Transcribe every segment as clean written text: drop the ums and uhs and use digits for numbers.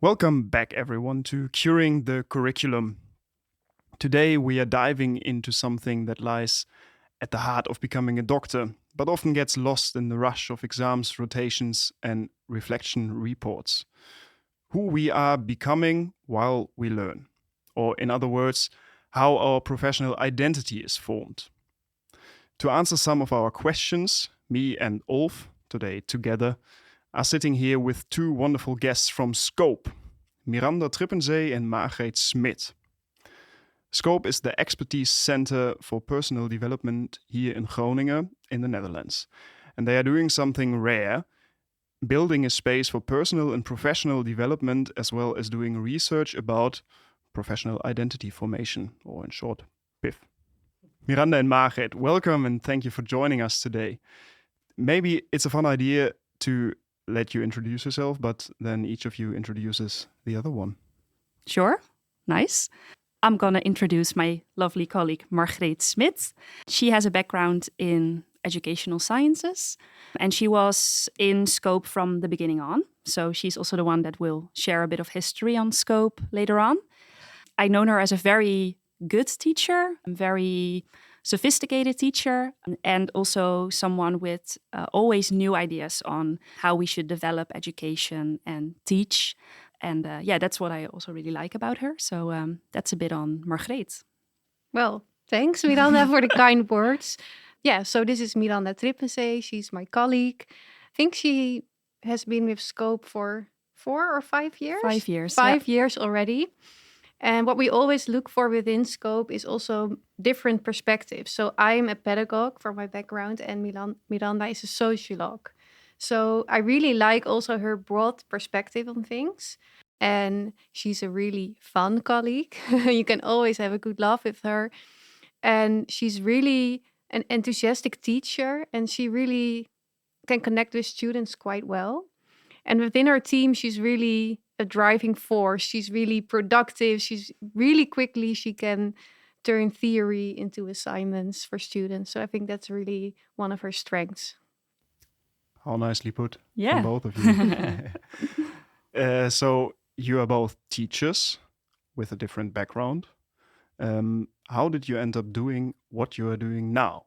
Welcome back, everyone, to Curing the Curriculum. Today, we are diving into something that lies at the heart of becoming a doctor, but often gets lost in the rush of exams, rotations, and reflection reports. Who we are becoming while we learn. Or, in other words, how our professional identity is formed. To answer some of our questions, me and Ulf, today together, are sitting here with two wonderful guests from Scope, Miranda Trippenzee and Margreet Smit. Scope is the expertise center for personal development here in Groningen, in the Netherlands. And they are doing something rare, building a space for personal and professional development, as well as doing research about professional identity formation, or in short, PIF. Miranda and Margreet, welcome and thank you for joining us today. Maybe it's a fun idea to let you introduce yourself, but then each of you introduces the other one. Sure, nice. I'm going to introduce my lovely colleague, Margreet Smit. She has a background in educational sciences, and she was in Scope from the beginning on. So she's also the one that will share a bit of history on Scope later on. I know her as a very good teacher, a very sophisticated teacher, and also someone with always new ideas on how we should develop education and teach. And that's what I also really like about her. So that's a bit on Margreet. Well, thanks, Miranda, for the kind words. Yeah, so this is Miranda Trippenzee. She's my colleague. I think she has been with Scope for 4 or 5 years? 5 years. 5 years already. And what we always look for within Scope is also different perspectives. So I'm a pedagogue from my background, and Miranda is a sociologue. So I really like also her broad perspective on things. And she's a really fun colleague. You can always have a good laugh with her. And she's really an enthusiastic teacher, and she really can connect with students quite well. And within her team, she's really a driving force. She's really productive. She's really quickly, she can turn theory into assignments for students. So I think that's really one of her strengths. How nicely put Yeah. from both of you. So you are both teachers with a different background. How did you end up doing what you are doing now?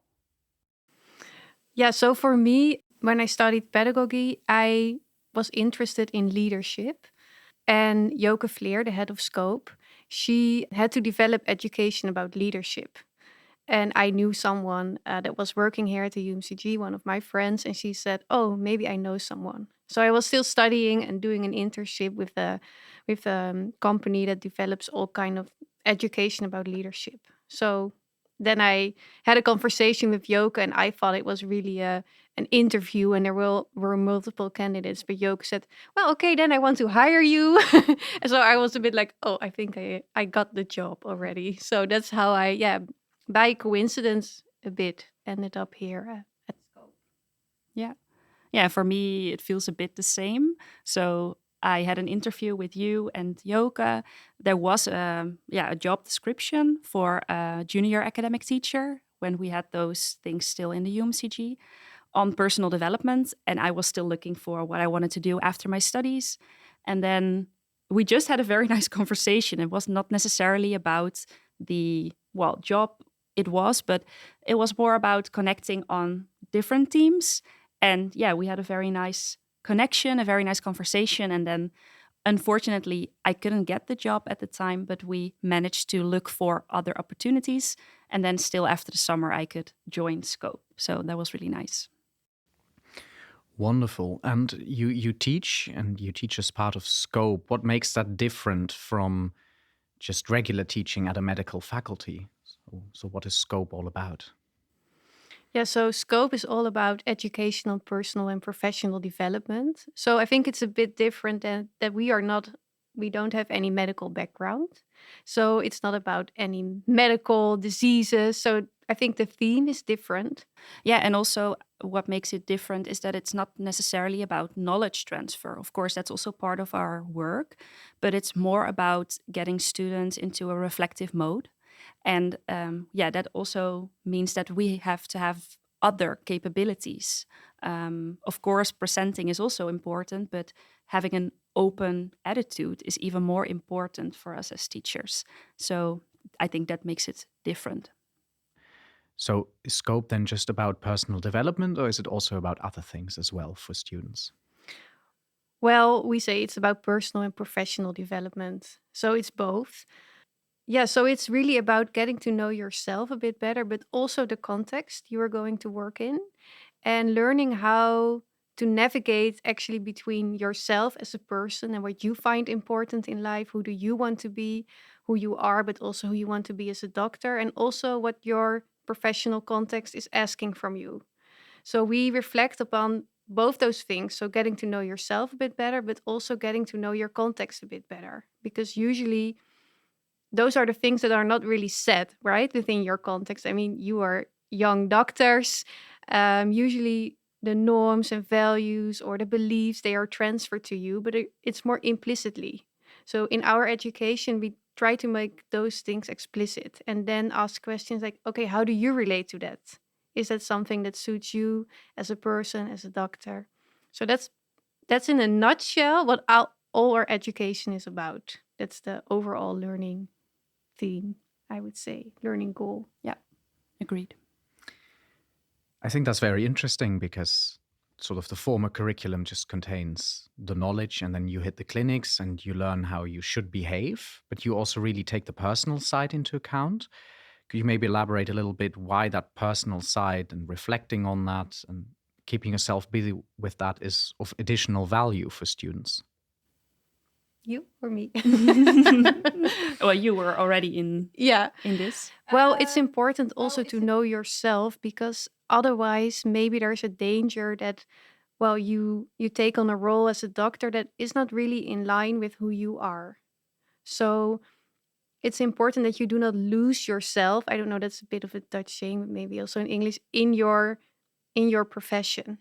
Yeah, so for me, when I studied pedagogy, I was interested in leadership. And Joke Vleer, the head of Scope, she had to develop education about leadership. And I knew someone that was working here at the UMCG, one of my friends, and she said, "Oh, maybe I know someone." So I was still studying and doing an internship with a company that develops all kind of education about leadership. So then I had a conversation with Joke, and I thought it was really an interview, and there were multiple candidates. But Joke said, "Well, okay, then I want to hire you." And so I was a bit like, "Oh, I think I got the job already." So that's how I, by coincidence, a bit ended up here at Scope. Yeah, for me, it feels a bit the same. So I had an interview with you and Joke. There was a job description for a junior academic teacher when we had those things still in the UMCG on personal development. And I was still looking for what I wanted to do after my studies. And then we just had a very nice conversation. It was not necessarily about the, job it was, but it was more about connecting on different teams. And we had a very nice connection, a very nice conversation. And then, unfortunately, I couldn't get the job at the time, but we managed to look for other opportunities. And then still after the summer, I could join Scope. So that was really nice. Wonderful. And you teach, and you teach as part of Scope. What makes that different from just regular teaching at a medical faculty? So what is Scope all about? Yeah, so Scope is all about educational, personal, and professional development. So I think it's a bit different than that we don't have any medical background. So it's not about any medical diseases. So I think the theme is different. Yeah, and also what makes it different is that it's not necessarily about knowledge transfer. Of course, that's also part of our work, but it's more about getting students into a reflective mode. And that also means that we have to have other capabilities. Of course, presenting is also important, but having an open attitude is even more important for us as teachers. So I think that makes it different. So is scope then just about personal development, or is it also about other things as well for students? Well, we say it's about personal and professional development. So it's both. Yeah, so it's really about getting to know yourself a bit better, but also the context you are going to work in and learning how to navigate actually between yourself as a person and what you find important in life, who do you want to be, who you are, but also who you want to be as a doctor, and also what your professional context is asking from you. So we reflect upon both those things. So getting to know yourself a bit better, but also getting to know your context a bit better. Because usually those are the things that are not really said, right, within your context. I mean, you are young doctors. Usually the norms and values or the beliefs, they are transferred to you, but it's more implicitly. So in our education, we try to make those things explicit and then ask questions like, okay, how do you relate to that? Is that something that suits you as a person, as a doctor? So that's in a nutshell what all our education is about. That's the overall learning theme, I would say, learning goal. Yeah, agreed. I think that's very interesting because sort of the former curriculum just contains the knowledge, and then you hit the clinics and you learn how you should behave, but you also really take the personal side into account. Could you maybe elaborate a little bit why that personal side and reflecting on that and keeping yourself busy with that is of additional value for students? You or me? Well, you were already in Yeah. in this. Well, it's important also to know yourself, because otherwise maybe there's a danger that, well, you take on a role as a doctor that is not really in line with who you are. So it's important that you do not lose yourself. I don't know, that's a bit of a Dutch saying, but maybe also in English, in your profession.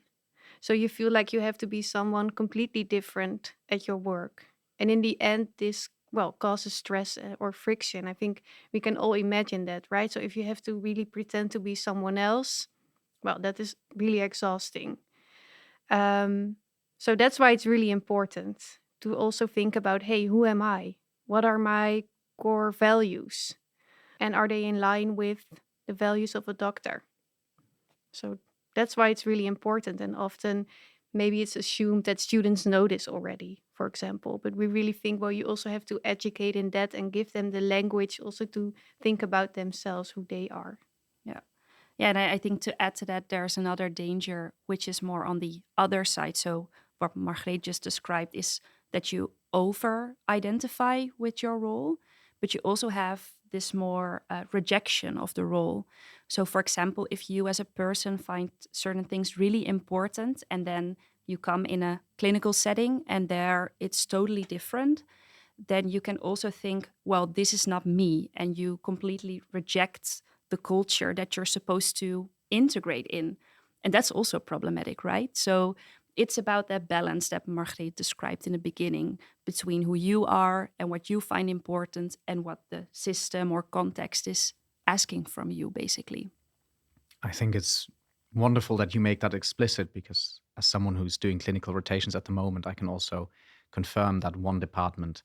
So you feel like you have to be someone completely different at your work. And in the end, this, well, causes stress or friction. I think we can all imagine that, right? So if you have to really pretend to be someone else, well, that is really exhausting. So that's why it's really important to also think about, hey, who am I? What are my core values? And are they in line with the values of a doctor? So that's why it's really important. And often maybe it's assumed that students know this already, for example. But we really think, well, you also have to educate in that and give them the language also to think about themselves, who they are. Yeah. Yeah, and I think to add to that, there's another danger, which is more on the other side. So what Margreet just described is that you over-identify with your role, but you also have this more rejection of the role. So for example, if you as a person find certain things really important and then you come in a clinical setting and there it's totally different, then you can also think, well, this is not me, and you completely reject the culture that you're supposed to integrate in. And that's also problematic, right? So it's about that balance that Margreet described in the beginning between who you are and what you find important and what the system or context is asking from you, basically. I think it's wonderful that you make that explicit, because as someone who's doing clinical rotations at the moment, I can also confirm that one department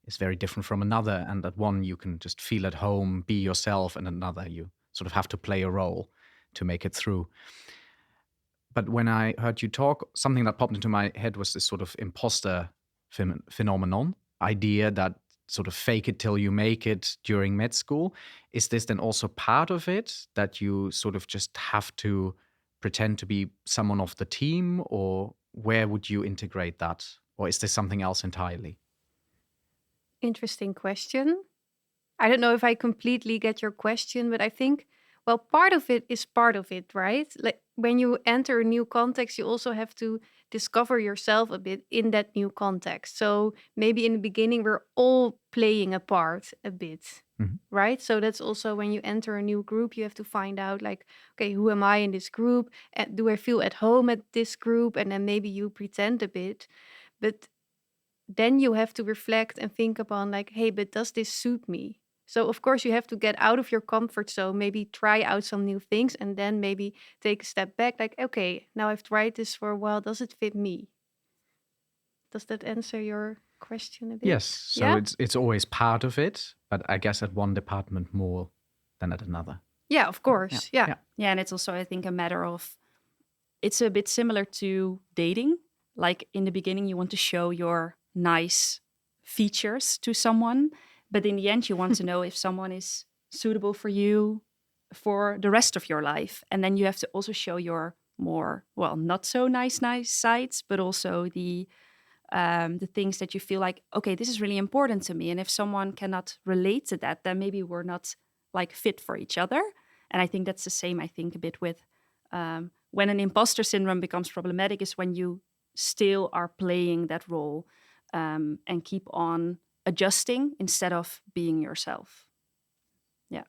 is very different from another, and that one you can just feel at home, be yourself, and another you sort of have to play a role to make it through. But when I heard you talk, something that popped into my head was this sort of imposter phenomenon idea, that sort of fake it till you make it during med school. Is this then also part of it, that you sort of just have to pretend to be someone of the team, or where would you integrate that? Or is this something else entirely? Interesting question. I don't know if I completely get your question, but I think, well, part of it is part of it, right? Like when you enter a new context, you also have to discover yourself a bit in that new context. So maybe in the beginning, we're all playing a part a bit, Mhm. right? So that's also when you enter a new group, you have to find out, like, okay, who am I in this group? And do I feel at home at this group? And then maybe you pretend a bit. But then you have to reflect and think upon, like, hey, but does this suit me? So of course you have to get out of your comfort zone, maybe try out some new things, and then maybe take a step back, like, okay, now I've tried this for a while, does it fit me? Does that answer your question a bit? Yes, so it's always part of it, but I guess at one department more than at another. Yeah, of course. Yeah. And it's also, I think, a matter of, it's a bit similar to dating. Like in the beginning, you want to show your nice features to someone, but in the end, you want to know if someone is suitable for you for the rest of your life. And then you have to also show your more, well, not so nice sides, but also the things that you feel like, okay, this is really important to me. And if someone cannot relate to that, then maybe we're not like fit for each other. And I think that's the same, I think, a bit with when an imposter syndrome becomes problematic is when you still are playing that role and keep on adjusting instead of being yourself. Yeah.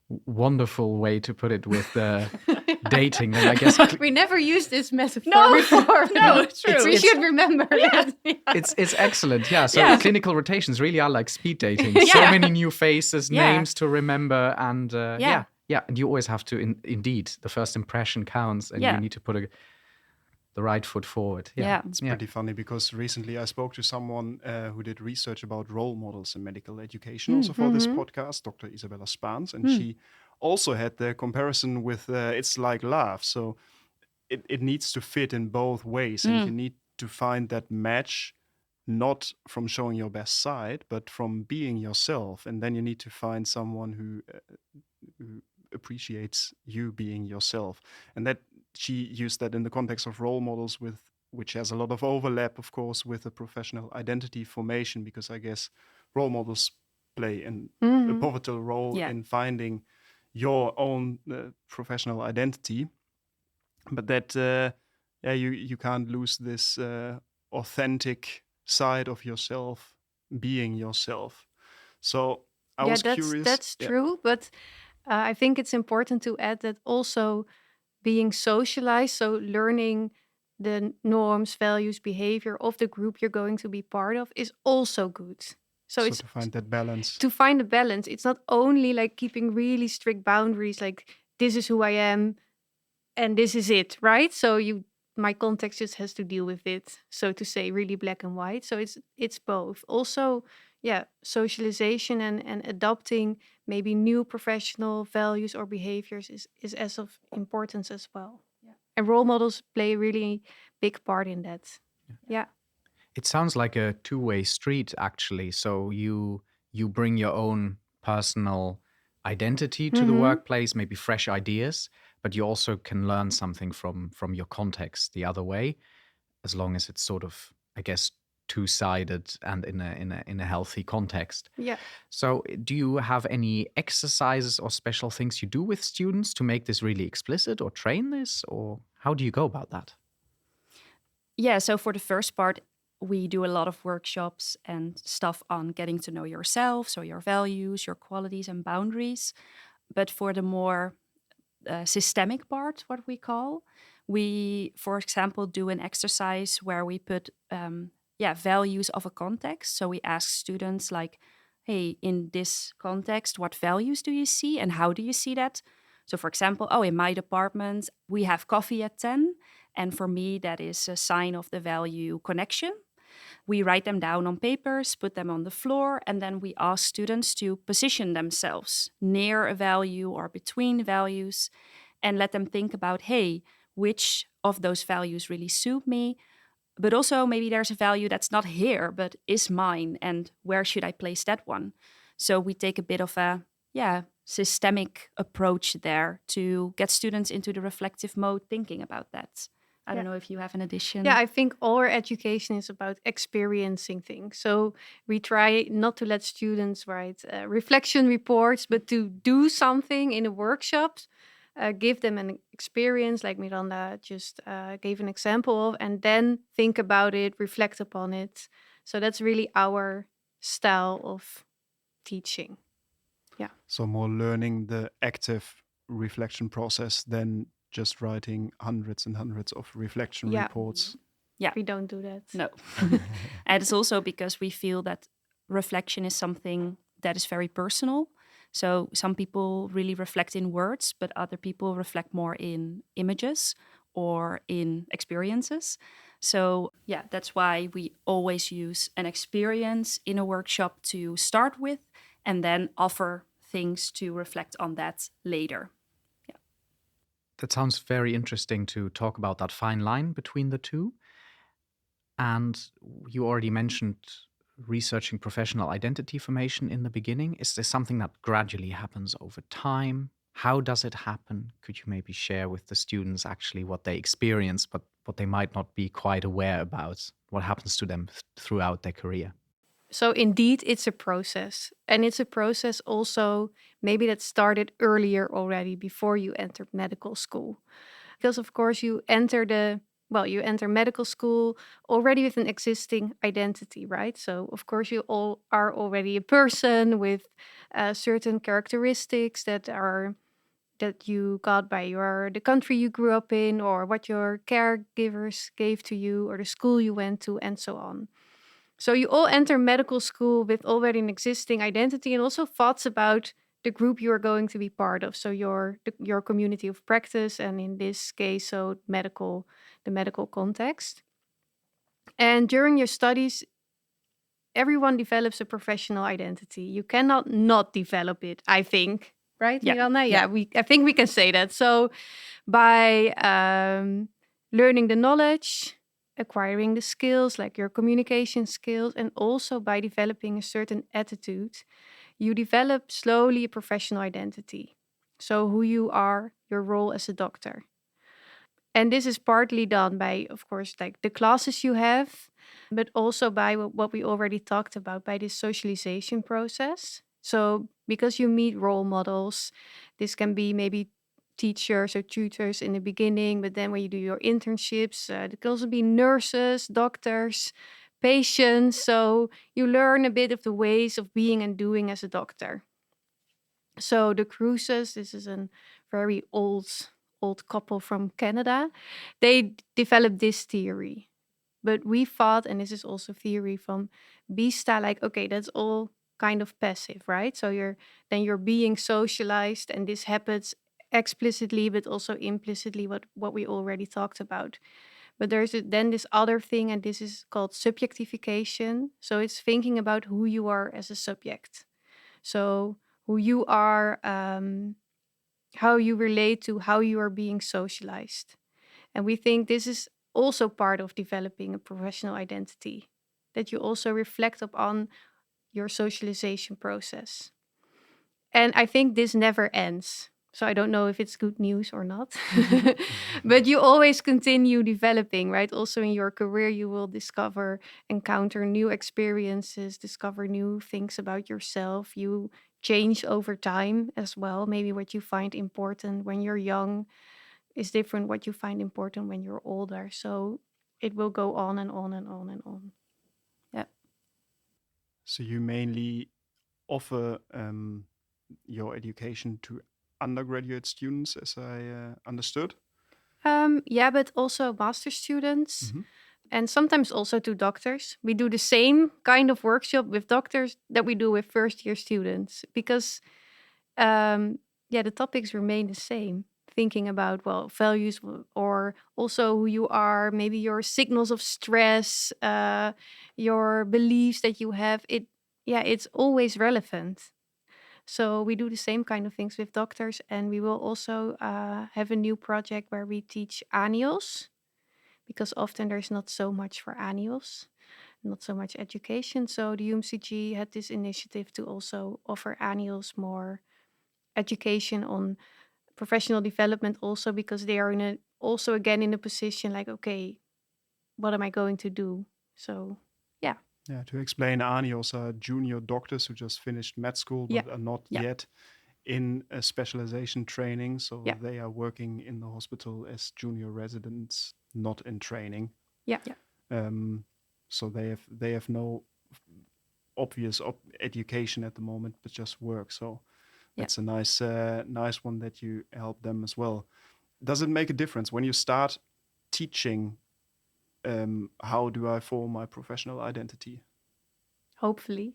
Wonderful way to put it with dating. Then I guess we never used this metaphor before. No, it's true. We should remember that. It's excellent. Yeah. So clinical rotations really are like speed dating. So many new faces, names to remember, and and you always have to. Indeed, the first impression counts, and you need to put the right foot forward. It's pretty funny because recently I spoke to someone who did research about role models in medical education, also for this podcast, Dr. Isabella Spaans, and she also had the comparison with It's Like Love. So it needs to fit in both ways, and you need to find that match, not from showing your best side, but from being yourself. And then you need to find someone who appreciates you being yourself. And that she used that in the context of role models, which has a lot of overlap, of course, with the professional identity formation, because I guess role models play a pivotal role in finding your own professional identity. But that you can't lose this authentic side of yourself, being yourself. So I was curious. That's true, but I think it's important to add that also being socialized, so learning the norms, values, behavior of the group you're going to be part of is also good. So it's to find that balance. To find a balance. It's not only like keeping really strict boundaries, like this is who I am and this is it, right? So my context just has to deal with it, so to say, really black and white. So it's both. Also, socialization and adopting maybe new professional values or behaviors is as of importance as well. Yeah. And role models play a really big part in that. Yeah. It sounds like a two-way street, actually. So you bring your own personal identity to the workplace, maybe fresh ideas, but you also can learn something from your context the other way, as long as it's sort of, I guess, two-sided and in a healthy context. Yeah. So do you have any exercises or special things you do with students to make this really explicit or train this, or how do you go about that? Yeah, so for the first part, we do a lot of workshops and stuff on getting to know yourself, so your values, your qualities and boundaries. But for the more systemic part, what we call, we, for example, do an exercise where we put values of a context. So we ask students like, hey, in this context, what values do you see and how do you see that? So for example, in my department, we have coffee at 10. And for me, that is a sign of the value connection. We write them down on papers, put them on the floor, and then we ask students to position themselves near a value or between values and let them think about, hey, which of those values really suit me? But also maybe there's a value that's not here, but is mine, and where should I place that one? So we take a bit of a, systemic approach there to get students into the reflective mode thinking about that. I don't know if you have an addition. Yeah, I think all our education is about experiencing things. So we try not to let students write reflection reports, but to do something in the workshops, give them an experience like Miranda just gave an example of, and then think about it, reflect upon it. So that's really our style of teaching. Yeah. So more learning the active reflection process than just writing hundreds and hundreds of reflection reports. Yeah. We don't do that. No. And it's also because we feel that reflection is something that is very personal. So some people really reflect in words, but other people reflect more in images or in experiences. So yeah, that's why we always use an experience in a workshop to start with, and then offer things to reflect on that later. That sounds very interesting to talk about that fine line between the two. And you already mentioned researching professional identity formation in the beginning. Is this something that gradually happens over time? How does it happen? Could you maybe share with the students actually what they experience, but what they might not be quite aware about, what happens to them throughout their career? So indeed, it's a process. And it's a process also maybe that started earlier already before you entered medical school. Because of course you enter medical school already with an existing identity, right? So of course you all are already a person with certain characteristics that you got by the country you grew up in, or what your caregivers gave to you, or the school you went to, and so on. So you all enter medical school with already an existing identity and also thoughts about the group you are going to be part of. So your community of practice, and in this case, so the medical context. And during your studies, everyone develops a professional identity. You cannot not develop it, I think. Right, Yeah. Miranda? Yeah. I think we can say that. So by learning the knowledge, acquiring the skills like your communication skills, and also by developing a certain attitude, you develop slowly a professional identity. So who you are, your role as a doctor. And this is partly done by, of course, like the classes you have, but also by what we already talked about, by this socialization process. So because you meet role models, this can be maybe teachers or tutors in the beginning, but then when you do your internships, it can also be nurses, doctors, patients. So you learn a bit of the ways of being and doing as a doctor. So the Cruises, this is a very old couple from Canada. They developed this theory. But we thought, and this is also theory from Bista, like, okay, that's all kind of passive, right? So you're being socialized, and this happens explicitly but also implicitly, what we already talked about. But there's then this other thing, and this is called subjectification. So it's thinking about who you are as a subject. So who you are, how you relate to how you are being socialized. And we think this is also part of developing a professional identity, that you also reflect upon your socialization process. And I think this never ends. So I don't know if it's good news or not, but you always continue developing, right? Also in your career, you will encounter new experiences, discover new things about yourself. You change over time as well. Maybe what you find important when you're young is different what you find important when you're older. So it will go on and on and on and on. Yeah. So you mainly offer your education to undergraduate students, as I understood. Yeah, but also master students. Mhm. And sometimes also to doctors. We do the same kind of workshop with doctors that we do with first year students, because the topics remain the same. Thinking about, values, or also who you are, maybe your signals of stress, your beliefs that you have. It's always relevant. So we do the same kind of things with doctors, and we will also have a new project where we teach ANIOS, because often there's not so much for ANIOS, not so much education. So the UMCG had this initiative to also offer ANIOS more education on professional development, also because they are also again in a position like, okay, what am I going to do? So yeah. Yeah, to explain, ANIOS are junior doctors who just finished med school but Yeah. are not Yeah. yet in a specialization training. So Yeah. they are working in the hospital as junior residents, not in training. Yeah. So they have no obvious education at the moment, but just work. So that's a nice one that you help them as well. Does it make a difference when you start teaching? How do I form my professional identity? Hopefully.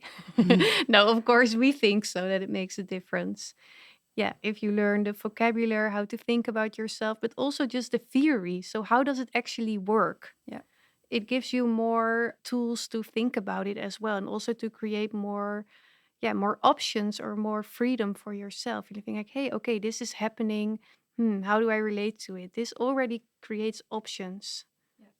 No, of course we think so, that it makes a difference. Yeah, if you learn the vocabulary, how to think about yourself, but also just the theory. So how does it actually work? Yeah. It gives you more tools to think about it as well, and also to create more options or more freedom for yourself. You think like, hey, okay, this is happening. How do I relate to it? This already creates options.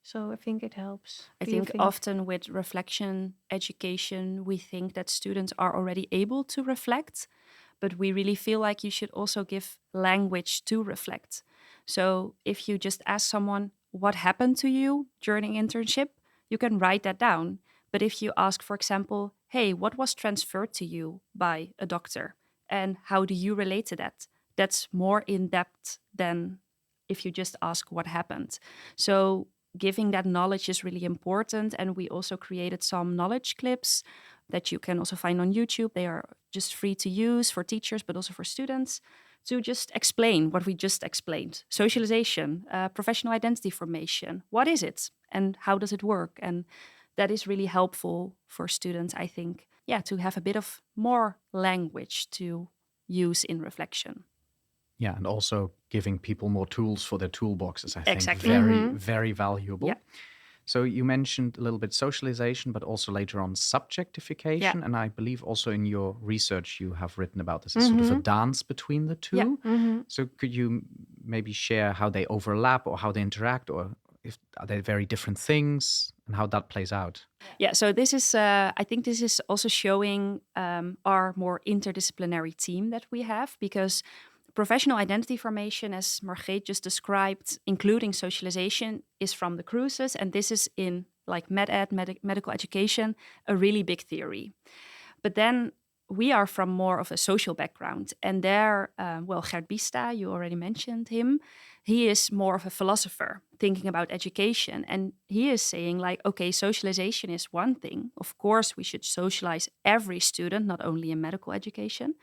So I think it helps. I Do you think often with reflection education, we think that students are already able to reflect, but we really feel like you should also give language to reflect. So if you just ask someone what happened to you during internship, you can write that down. But if you ask, for example, hey, what was transferred to you by a doctor and how do you relate to that? That's more in depth than if you just ask what happened. So giving that knowledge is really important. And we also created some knowledge clips that you can also find on YouTube. They are just free to use for teachers, but also for students, to just explain what we just explained. Socialization, professional identity formation. What is it and how does it work? And that is really helpful for students, I think, to have a bit of more language to use in reflection. Yeah, and also giving people more tools for their toolboxes, I think, Exactly. very, very valuable. Yeah. So you mentioned a little bit socialization, but also later on subjectification. Yeah. And I believe also in your research you have written about this as sort of a dance between the two. Yeah. So could you maybe share how they overlap or how they interact, or if are they very different things and how that plays out? Yeah, so this is, I think this is also showing our more interdisciplinary team that we have, because professional identity formation, as Margreet just described, including socialization, is from the cruises. And this is in like medical education, a really big theory. But then we are from more of a social background. And there, Gert Bista, you already mentioned him, he is more of a philosopher thinking about education. And he is saying like, okay, socialization is one thing. Of course, we should socialize every student, not only in medical education.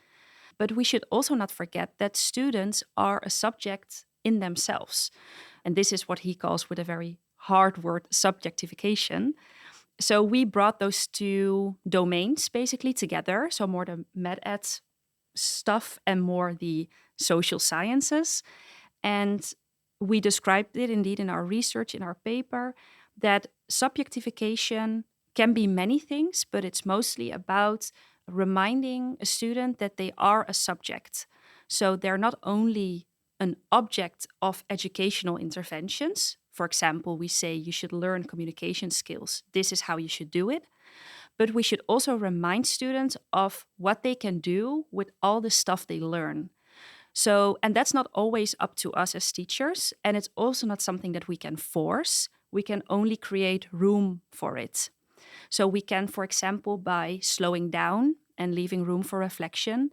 But we should also not forget that students are a subject in themselves. And this is what he calls, with a very hard word, subjectification. So we brought those two domains basically together. So more the med ed stuff and more the social sciences. And we described it indeed in our research, in our paper, that subjectification can be many things, but it's mostly about reminding a student that they are a subject. So they're not only an object of educational interventions. For example, we say you should learn communication skills. This is how you should do it. But we should also remind students of what they can do with all the stuff they learn. So, and that's not always up to us as teachers. And it's also not something that we can force. We can only create room for it. So we can, for example, by slowing down and leaving room for reflection,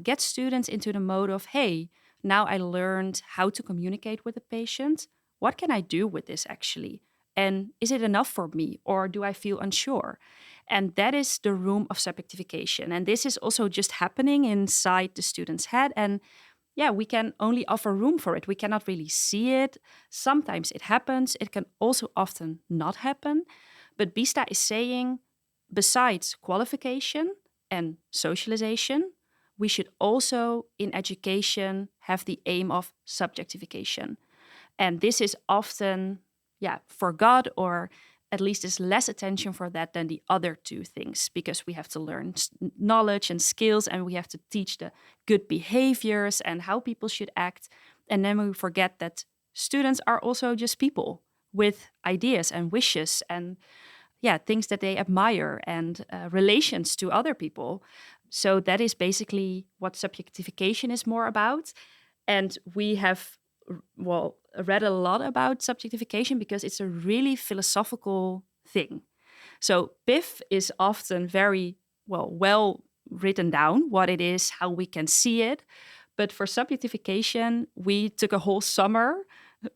get students into the mode of, hey, now I learned how to communicate with a patient. What can I do with this actually? And is it enough for me, or do I feel unsure? And that is the room of subjectification. And this is also just happening inside the student's head. And yeah, we can only offer room for it. We cannot really see it. Sometimes it happens. It can also often not happen. But Bista is saying, besides qualification and socialization, we should also, in education, have the aim of subjectification. And this is often, forgot, or at least there's less attention for that than the other two things, because we have to learn knowledge and skills, and we have to teach the good behaviors and how people should act. And then we forget that students are also just people with ideas and wishes and things that they admire and relations to other people. So that is basically what subjectification is more about. And we have, read a lot about subjectification because it's a really philosophical thing. So PIF is often very well written down, what it is, how we can see it. But for subjectification, we took a whole summer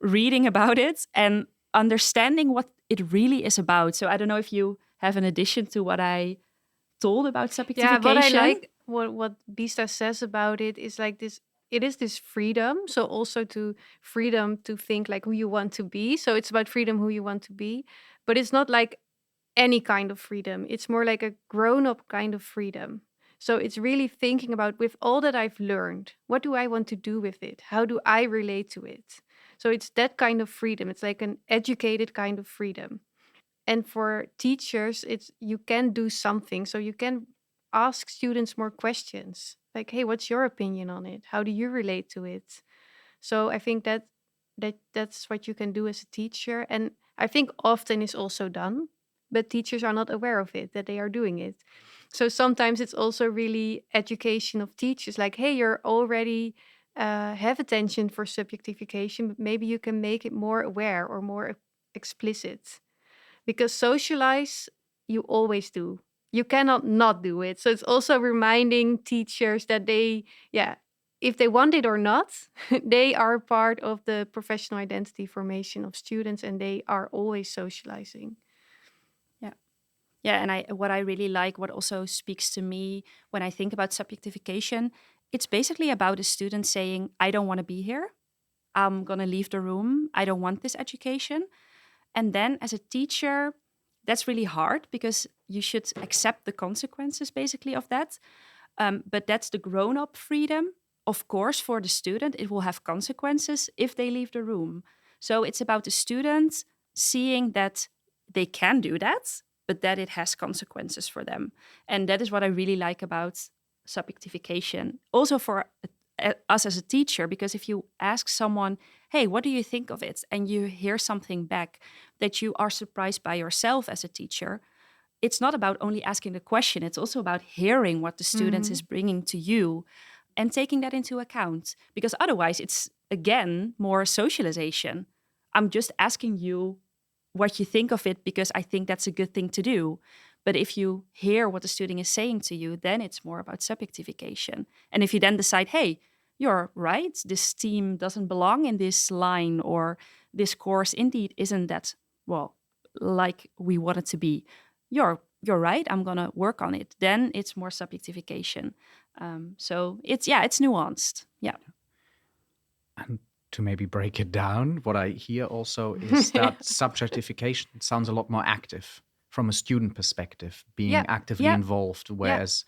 reading about it and understanding what it really is about. So I don't know if you have an addition to what I told about subjectification. Yeah, what I like, what Bista says about it is like this, it is this freedom. So also to freedom to think like who you want to be. So it's about freedom who you want to be. But it's not like any kind of freedom. It's more like a grown-up kind of freedom. So it's really thinking about, with all that I've learned, what do I want to do with it? How do I relate to it? So it's that kind of freedom. It's like an educated kind of freedom. And for teachers, it's you can do something. So you can ask students more questions. Like, hey, what's your opinion on it? How do you relate to it? So I think that's what you can do as a teacher. And I think often is also done, but teachers are not aware of it, that they are doing it. So sometimes it's also really education of teachers, like, hey, you're already have attention for subjectification, but maybe you can make it more aware or more explicit. Because socialize, you always do. You cannot not do it. So it's also reminding teachers that they, yeah, if they want it or not, they are part of the professional identity formation of students, and they are always socializing. Yeah, and what I really like, what also speaks to me when I think about subjectification, it's basically about a student saying, I don't want to be here. I'm going to leave the room. I don't want this education. And then as a teacher, that's really hard because you should accept the consequences basically of that. But that's the grown up freedom. Of course, for the student, it will have consequences if they leave the room. So it's about the student seeing that they can do that, but that it has consequences for them. And that is what I really like about subjectification. Also for us as a teacher, because if you ask someone, hey, what do you think of it? And you hear something back that you are surprised by yourself as a teacher, it's not about only asking the question, it's also about hearing what the student is bringing to you and taking that into account. Because otherwise, it's again more socialization. I'm just asking you what you think of it because I think that's a good thing to do. But if you hear what the student is saying to you, then it's more about subjectification. And if you then decide, hey, you're right, this team doesn't belong in this line, or this course indeed isn't that, well, like we want it to be, you're right, I'm gonna work on it, then it's more subjectification. So it's nuanced. Yeah. And to maybe break it down, what I hear also is that subjectification sounds a lot more active from a student perspective, being actively involved, whereas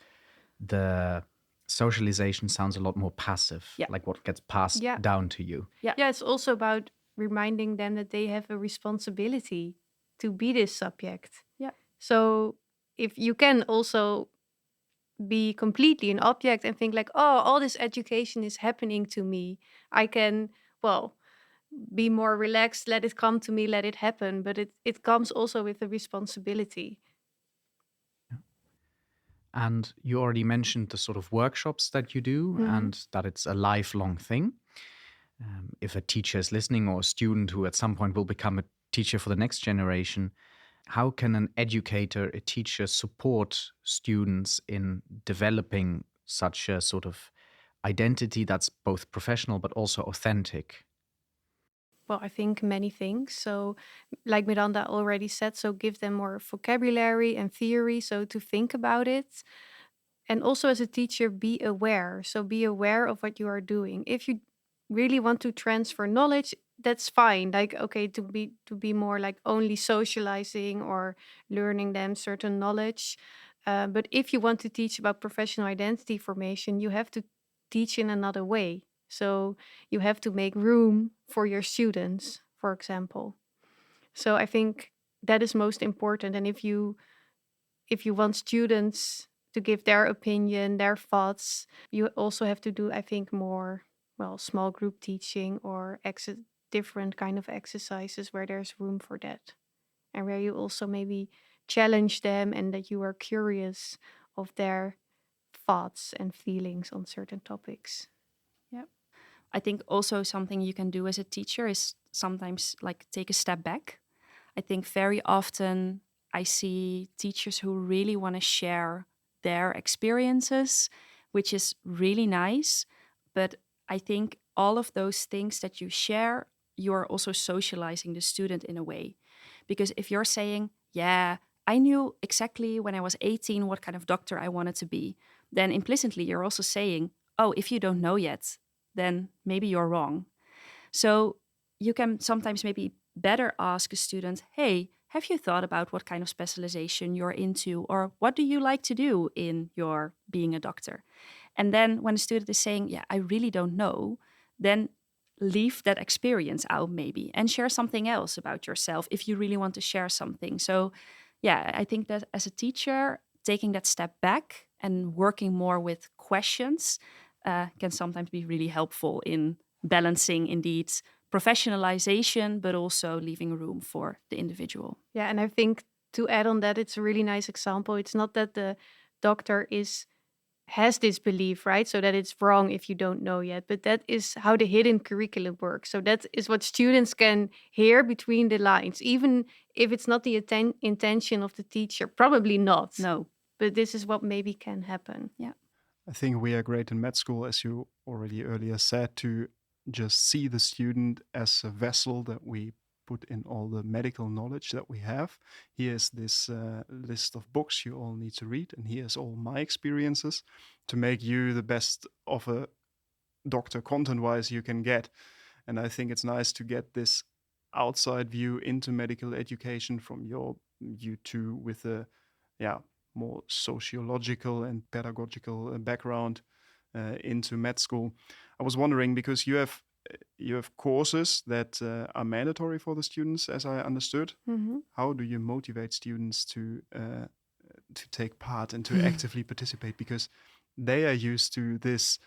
the socialization sounds a lot more passive, like what gets passed down to you. Yeah, it's also about reminding them that they have a responsibility to be this subject. Yeah. So if you can also be completely an object and think like, oh, all this education is happening to me, I can, well, be more relaxed, let it come to me, let it happen. But it comes also with a responsibility. And you already mentioned the sort of workshops that you do and that it's a lifelong thing. If a teacher is listening, or a student who at some point will become a teacher for the next generation, how can an educator, a teacher, support students in developing such a sort of identity that's both professional but also authentic? Well, I think many things. So, like Miranda already said, so give them more vocabulary and theory, so to think about it. And also as a teacher, be aware. So be aware of what you are doing. If you really want to transfer knowledge, that's fine. Like, okay, to be more like only socializing or learning them certain knowledge. But if you want to teach about professional identity formation, you have to teach in another way. So you have to make room for your students, for example. So I think that is most important. And if you want students to give their opinion, their thoughts, you also have to do, I think, more, well, small group teaching or different kind of exercises where there's room for that. And where you also maybe challenge them and that you are curious of their thoughts and feelings on certain topics. Yeah. I think also something you can do as a teacher is sometimes like take a step back. I think very often I see teachers who really want to share their experiences, which is really nice. But I think all of those things that you share, you're also socializing the student in a way. Because if you're saying, yeah, I knew exactly when I was 18 what kind of doctor I wanted to be, then implicitly you're also saying, oh, if you don't know yet, then maybe you're wrong. So you can sometimes maybe better ask a student, hey, have you thought about what kind of specialization you're into, or what do you like to do in your being a doctor? And then when a student is saying, yeah, I really don't know, then leave that experience out maybe and share something else about yourself if you really want to share something. So yeah, I think that as a teacher, taking that step back and working more with questions can sometimes be really helpful in balancing indeed professionalization, but also leaving room for the individual. Yeah, and I think to add on that, it's a really nice example. It's not that the doctor has this belief, right? So that it's wrong if you don't know yet, but that is how the hidden curriculum works. So that is what students can hear between the lines, even if it's not the intention of the teacher. Probably not. No. But this is what maybe can happen. Yeah. I think we are great in med school, as you already earlier said, to just see the student as a vessel that we put in all the medical knowledge that we have. Here's this list of books you all need to read, and here's all my experiences to make you the best of a doctor content-wise you can get. And I think it's nice to get this outside view into medical education from you two with a more sociological and pedagogical background into med school. I was wondering, because you have courses that are mandatory for the students, as I understood. Mm-hmm. How do you motivate students to take part and to actively participate? Because they are used to this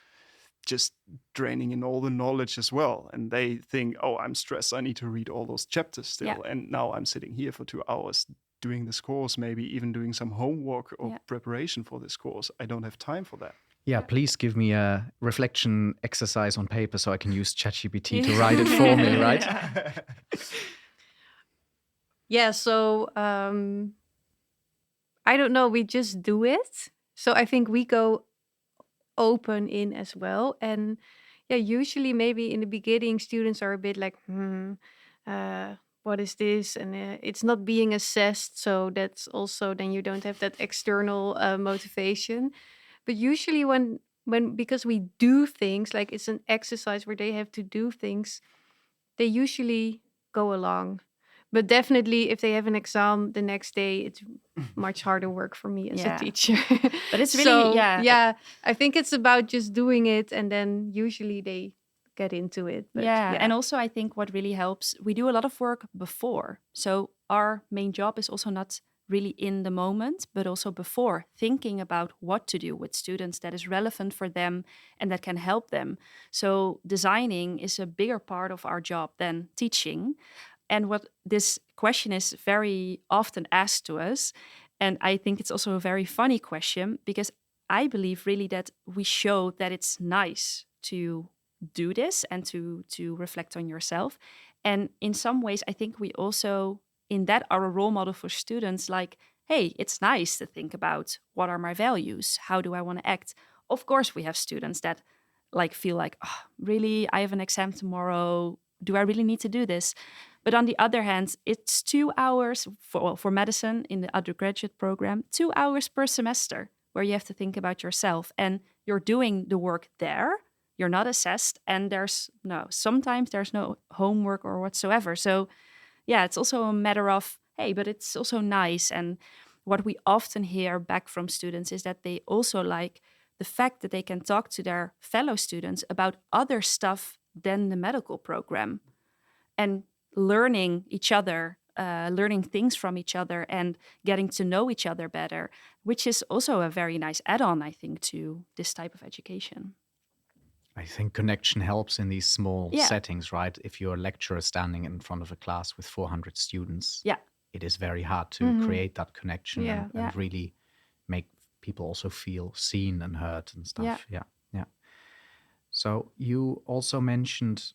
just draining in all the knowledge as well. And they think, oh, I'm stressed, I need to read all those chapters still. Yeah. And now I'm sitting here for 2 hours doing this course, maybe even doing some homework or preparation for this course. I don't have time for that. Yeah, please give me a reflection exercise on paper so I can use ChatGPT to write it for me, right? Yeah, so I don't know, we just do it. So I think we go open in as well. And yeah, usually maybe in the beginning, students are a bit like, what is this? And it's not being assessed. So that's also, then you don't have that external motivation. But usually when because we do things, like it's an exercise where they have to do things, they usually go along. But definitely if they have an exam the next day, it's much harder work for me as a teacher. But it's really, I think it's about just doing it, and then usually they get into it. But and also I think what really helps, we do a lot of work before. So our main job is also not really in the moment, but also before, thinking about what to do with students that is relevant for them and that can help them. So designing is a bigger part of our job than teaching. And what this question is very often asked to us, and I think it's also a very funny question, because I believe really that we show that it's nice to do this and to reflect on yourself. And in some ways, I think we also, in that, are a role model for students, like, hey, it's nice to think about what are my values? How do I want to act? Of course, we have students that like feel like, oh, really, I have an exam tomorrow. Do I really need to do this? But on the other hand, it's 2 hours for medicine in the undergraduate program, 2 hours per semester where you have to think about yourself, and you're doing the work there. You're not assessed, and sometimes there's no homework or whatsoever. So yeah, it's also a matter of, hey, but it's also nice. And what we often hear back from students is that they also like the fact that they can talk to their fellow students about other stuff than the medical program, and learning each other, learning things from each other and getting to know each other better, which is also a very nice add-on, I think, to this type of education. I think connection helps in these small settings, right? If you're a lecturer standing in front of a class with 400 students, it is very hard to create that connection and really make people also feel seen and heard and stuff. Yeah. So you also mentioned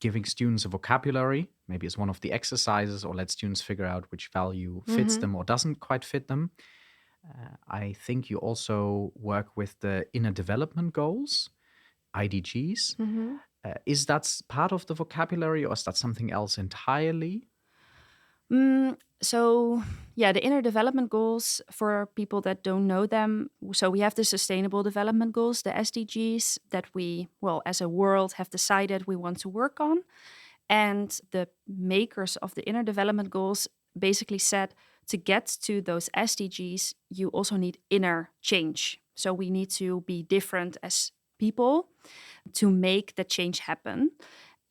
giving students a vocabulary, maybe as one of the exercises, or let students figure out which value fits them or doesn't quite fit them. I think you also work with the inner development goals, IDGs. Is that part of the vocabulary, or is that something else entirely? So the inner development goals, for people that don't know them, so we have the sustainable development goals, the SDGs, that we, as a world have decided we want to work on. And the makers of the inner development goals, basically said to get to those SDGs, you also need inner change. So we need to be different as people to make the change happen.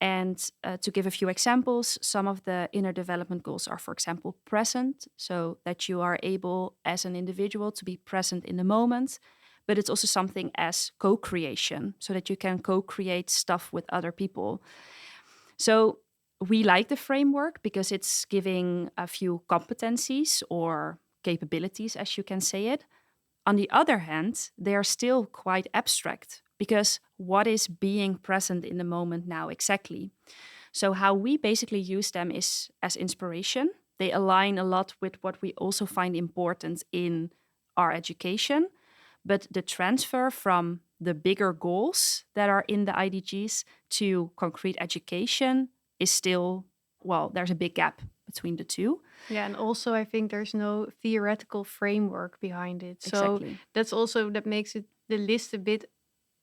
And to give a few examples, some of the inner development goals are, for example, present, so that you are able as an individual to be present in the moment. But it's also something as co-creation, so that you can co-create stuff with other people. So we like the framework because it's giving a few competencies or capabilities, as you can say it. On the other hand, they are still quite abstract because what is being present in the moment now exactly? So, how we basically use them is as inspiration. They align a lot with what we also find important in our education. But the transfer from the bigger goals that are in the IDGs to concrete education is still, well, there's a big gap between the two. Yeah, and also I think there's no theoretical framework behind it. So Exactly. that's also that makes it the list a bit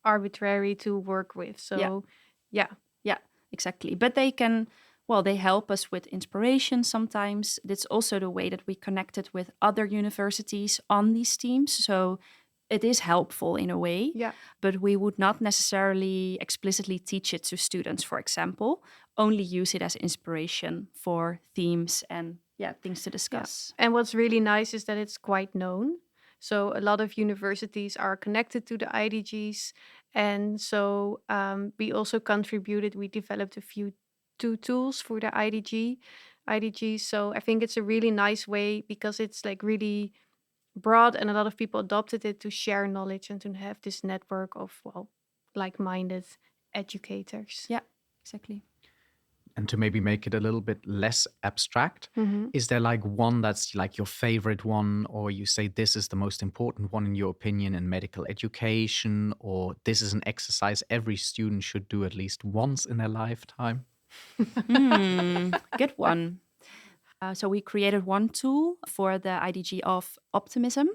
arbitrary to work with. So yeah. Yeah, exactly. But they can, well, they help us with inspiration sometimes. It's also the way that we connected with other universities on these teams. So it is helpful in a way, Yeah. but we would not necessarily explicitly teach it to students, for example, only use it as inspiration for themes and things to discuss. And what's really nice is that it's quite known. So a lot of universities are connected to the IDGs. And so we also contributed, we developed a few tools for the IDG. So I think it's a really nice way because it's like really broad and a lot of people adopted it to share knowledge and to have this network of, well, like-minded educators. Yeah, exactly. And to maybe make it a little bit less abstract, Mhm. is there like one that's like your favorite one, or you say this is the most important one in your opinion in medical education, or this is an exercise every student should do at least once in their lifetime? Good one. So we created one tool for the IDG of optimism.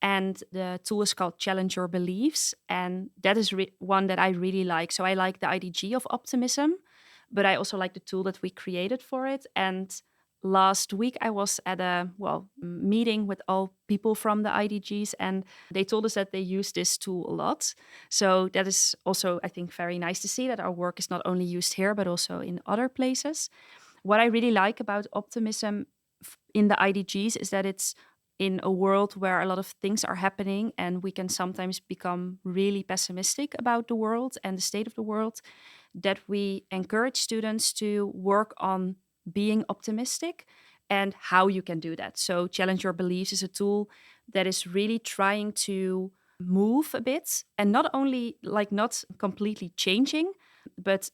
And the tool is called Challenge Your Beliefs. And that is one that I really like. So I like the IDG of optimism, but I also like the tool that we created for it. And last week I was at a meeting with all people from the IDGs, and they told us that they use this tool a lot. So that is also, I think, very nice to see that our work is not only used here, but also in other places. What I really like about optimism in the IDGs is that it's in a world where a lot of things are happening and we can sometimes become really pessimistic about the world and the state of the world, that we encourage students to work on being optimistic and how you can do that. So Challenge Your Beliefs is a tool that is really trying to move a bit, and not only like not completely changing, but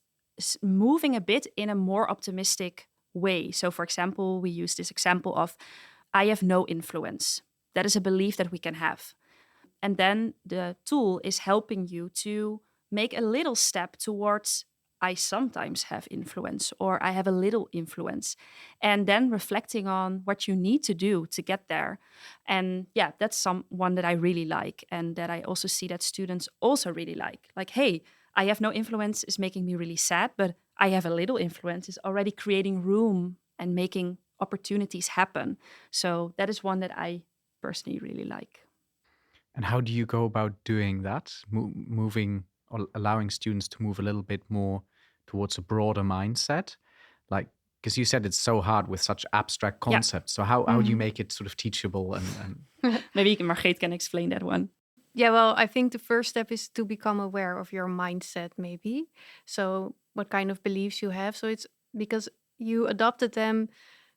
moving a bit in a more optimistic way. So for example, we use this example of I have no influence. That is a belief that we can have. And then the tool is helping you to make a little step towards I sometimes have influence or I have a little influence. And then reflecting on what you need to do to get there. And yeah, that's one that I really like and that I also see that students also really like. Like, hey, I have no influence is making me really sad, but I have a little influence is already creating room and making opportunities happen. So that is one that I personally really like. And how do you go about doing that, moving or allowing students to move a little bit more towards a broader mindset? Like, because you said it's so hard with such abstract Yeah. concepts. So how do you make it sort of teachable and Maybe Margreet can explain that one. Yeah, well, I think the first step is to become aware of your mindset, maybe. So, what kind of beliefs you have. So, it's because you adopted them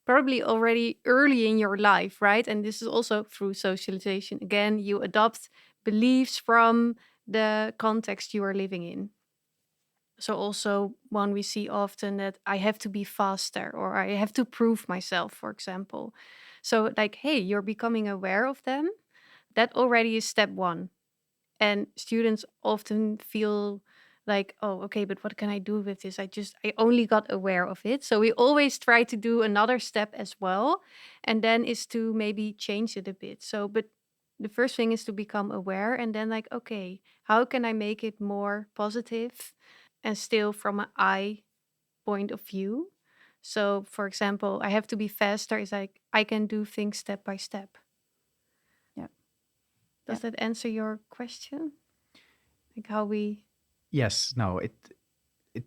probably already early in your life, right? And this is also through socialization. Again, you adopt beliefs from the context you are living in. So, also, one we see often that I have to be faster or I have to prove myself, for example. So, like, hey, you're becoming aware of them. That already is step one. And students often feel like, oh, okay, but what can I do with this? I only got aware of it. So we always try to do another step as well. And then is to maybe change it a bit. So, but the first thing is to become aware and then like, okay, how can I make it more positive and still from an I point of view? So, for example, I have to be faster. It's like I can do things step by step. Yeah. Does that answer your question? Like how we... Yes, no, it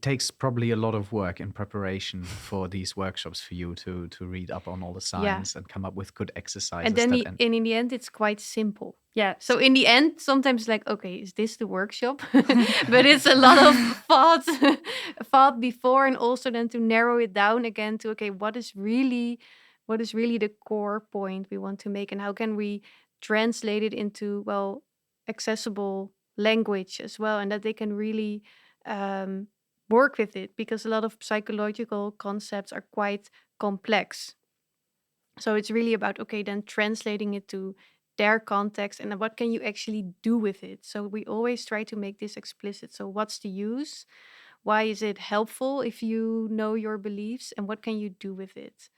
takes probably a lot of work in preparation for these workshops for you to read up on all the science and come up with good exercises. And then in the end, it's quite simple. Yeah. So in the end, sometimes like, okay, is this the workshop? But it's a lot of thought before, and also then to narrow it down again to, okay, what is really the core point we want to make, and how can we translate it into, well, accessible language as well, and that they can really work with it, because a lot of psychological concepts are quite complex. So it's really about, okay, then translating it to their context, and then what can you actually do with it. So we always try to make this explicit. So what's the use? Why is it helpful if you know your beliefs? And what can you do with it?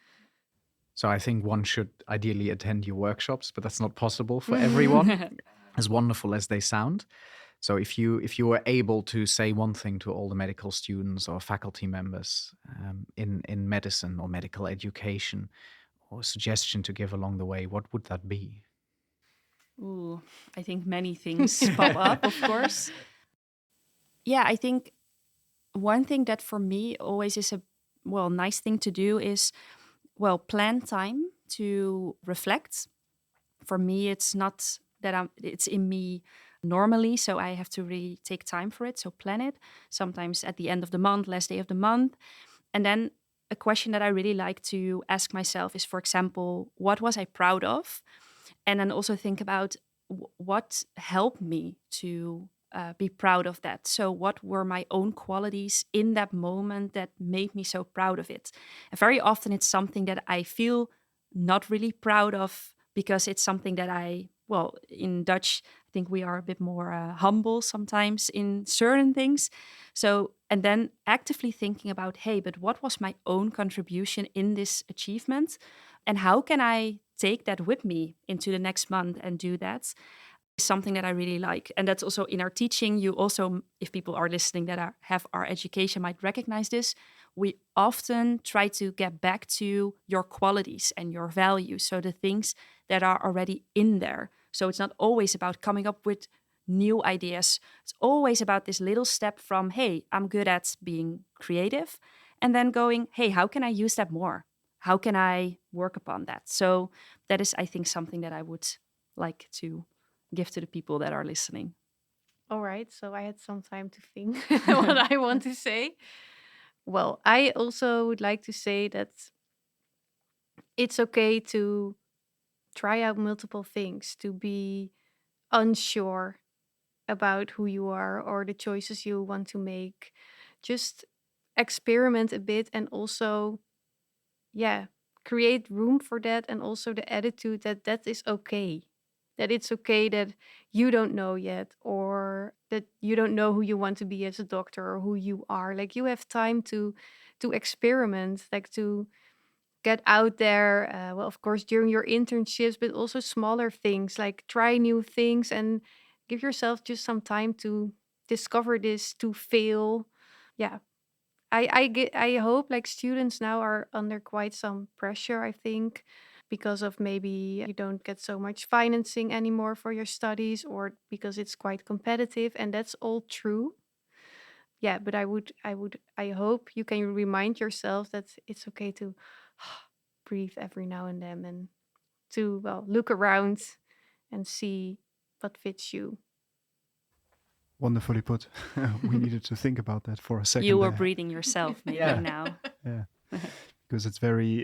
So I think one should ideally attend your workshops, but that's not possible for everyone, as wonderful as they sound. So if you were able to say one thing to all the medical students or faculty members in medicine or medical education, or a suggestion to give along the way, what would that be? Ooh, I think many things pop up, of course. Yeah, I think one thing that for me always is a nice thing to do is plan time to reflect. For me, it's not that it's in me normally, so I have to really take time for it. So plan it. Sometimes at the end of the month, last day of the month, and then a question that I really like to ask myself is, for example, what was I proud of? And then also think about what helped me to be proud of that. So, what were my own qualities in that moment that made me so proud of it? And very often it's something that I feel not really proud of because it's something that in Dutch, I think we are a bit more humble sometimes in certain things. So, and then actively thinking about, hey, but what was my own contribution in this achievement? And how can I take that with me into the next month and do that? Something that I really like. And that's also in our teaching. You also, if people are listening that have our education, might recognize this. We often try to get back to your qualities and your values. So the things that are already in there. So it's not always about coming up with new ideas. It's always about this little step from, hey, I'm good at being creative. And then going, hey, how can I use that more? How can I work upon that? So that is, I think, something that I would like to give to the people that are listening. All right, so I had some time to think what I want to say. Well, I also would like to say that it's okay to try out multiple things, to be unsure about who you are or the choices you want to make. Just experiment a bit, and also, yeah, create room for that, and also the attitude that that is okay. That it's okay that you don't know yet, or that you don't know who you want to be as a doctor or who you are. Like, you have time to experiment, like to get out there. Well, of course, during your internships, but also smaller things, like try new things and give yourself just some time to discover this, to fail. Yeah. I hope, like, students now are under quite some pressure, I think, because of maybe you don't get so much financing anymore for your studies, or because it's quite competitive, and that's all true. Yeah, but I hope you can remind yourself that it's okay to breathe every now and then, and to, well, look around and see what fits you. Wonderfully put. We needed to think about that for a second. You were there. breathing yourself maybe Yeah. now. Yeah, because it's very,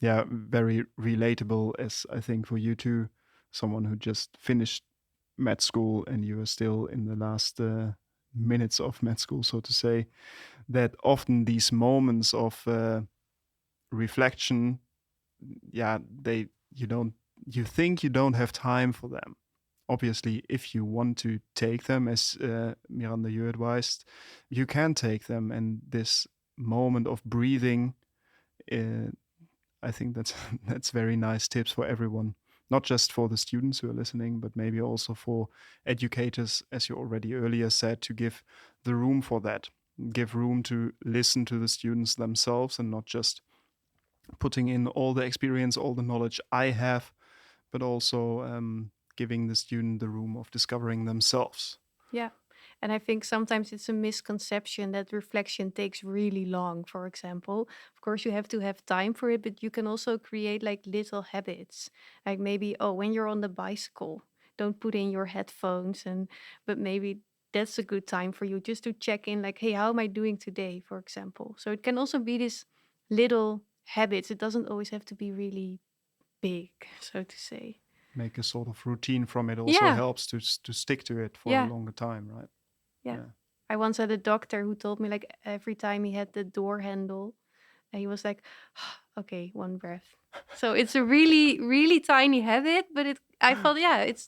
very relatable. As I think for you too, someone who just finished med school and you are still in the last minutes of med school, so to say, that often these moments of reflection, you think you don't have time for them. Obviously, if you want to take them, as Miranda, you advised, you can take them. And this moment of breathing, I think that's that's very nice tips for everyone, not just for the students who are listening, but maybe also for educators, as you already earlier said, to give the room for that. give room to listen to the students themselves and not just putting in all the experience, all the knowledge I have, but also giving the student the room of discovering themselves. Yeah. And I think sometimes it's a misconception that reflection takes really long, for example. Of course, you have to have time for it, but you can also create like little habits. Like maybe, when you're on the bicycle, don't put in your headphones, but maybe that's a good time for you just to check in, like, hey, how am I doing today, for example. So it can also be this little habits. It doesn't always have to be really big, so to say. Make a sort of routine from it also helps to stick to it for a longer time, right? Yeah. I once had a doctor who told me, like, every time he had the door handle, and he was like, okay, one breath. So it's a really, really tiny habit, but I felt,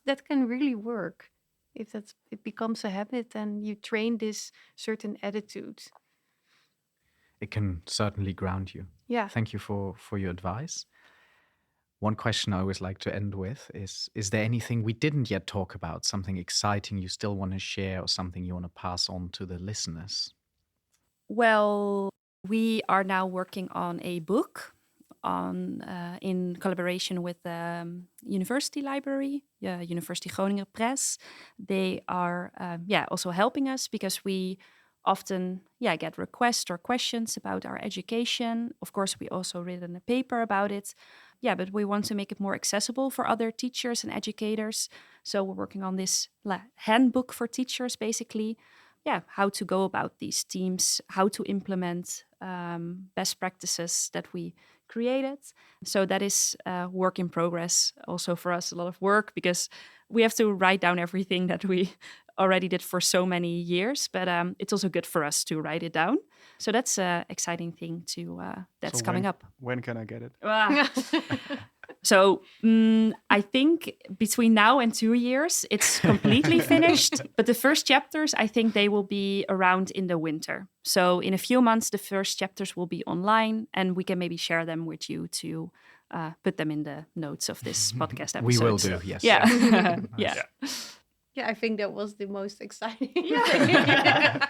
that can really work. If it becomes a habit and you train this certain attitude. It can certainly ground you. Yeah. Thank you for your advice. One question I always like to end with is there anything we didn't yet talk about, something exciting you still want to share or something you want to pass on to the listeners? Well, we are now working on a book in collaboration with the university library, University Groningen Press. They are also helping us because we often get requests or questions about our education. Of course, we also written a paper about it. But we want to make it more accessible for other teachers and educators. So we're working on this handbook for teachers, basically. How to go about these teams, how to implement best practices that we created. So that is work in progress. Also for us, a lot of work because we have to write down everything that we already did for so many years. But it's also good for us to write it down. So that's an exciting thing that's coming up. When can I get it? So I think between now and 2 years, it's completely finished. But the first chapters, I think they will be around in the winter. So in a few months, the first chapters will be online and we can maybe share them with you to put them in the notes of this podcast episode. We will do, yes. Yeah. Yeah, I think that was the most exciting thing.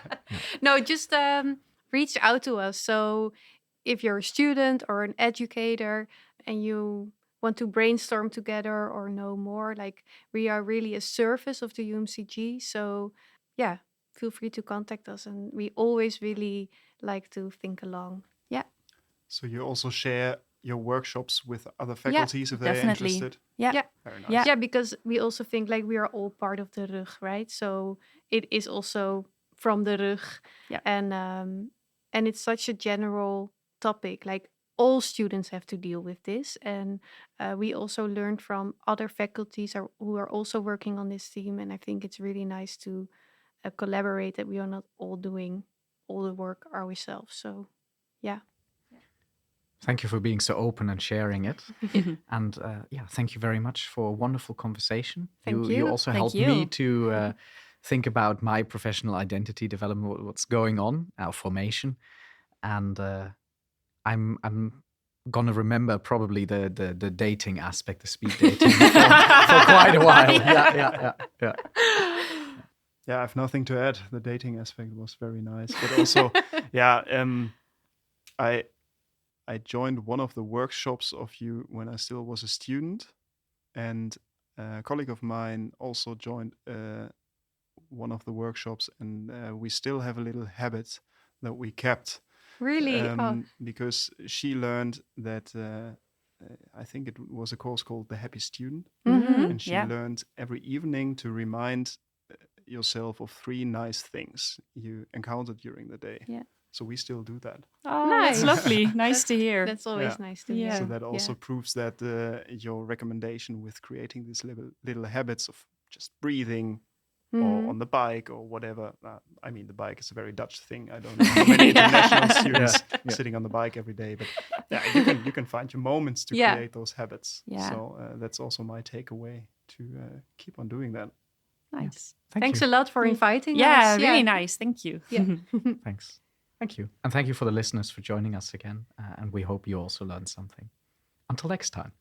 No, just reach out to us. So if you're a student or an educator and you want to brainstorm together or know more, like, we are really a service of the UMCG. So feel free to contact us. And we always really like to think along. Yeah. So you also share your workshops with other faculties if they're definitely interested? Yeah. Very nice. Yeah, because we also think like we are all part of the rug, right? So it is also from the rug. Yeah. And it's such a general topic. Like, all students have to deal with this. And we also learned from other faculties who are also working on this theme. And I think it's really nice to collaborate, that we are not all doing all the work ourselves. So, yeah. Thank you for being so open and sharing it. And thank you very much for a wonderful conversation. Thank you. You also helped me to think about my professional identity development, what's going on, our formation. And I'm gonna remember probably the dating aspect, the speed dating, for quite a while. Yeah. Yeah, I have nothing to add. The dating aspect was very nice, but also, I joined one of the workshops of you when I still was a student, and a colleague of mine also joined one of the workshops, and we still have a little habit that we kept. Really? Because she learned that I think it was a course called The Happy Student, and she learned every evening to remind yourself of 3 nice things you encountered during the day. Yeah. So we still do that. Oh, nice. That's lovely. Nice to hear. That's always nice to hear. So that also proves that your recommendation with creating these little habits of just breathing or on the bike or whatever. I mean, the bike is a very Dutch thing. I don't know how many international students sitting on the bike every day, but you can find your moments to create those habits. Yeah. So that's also my takeaway, to keep on doing that. Nice. Thanks a lot for inviting us. Yeah, really nice. Thank you. Yeah. Thanks. Thank you. And thank you for the listeners for joining us again. And we hope you also learned something. Until next time.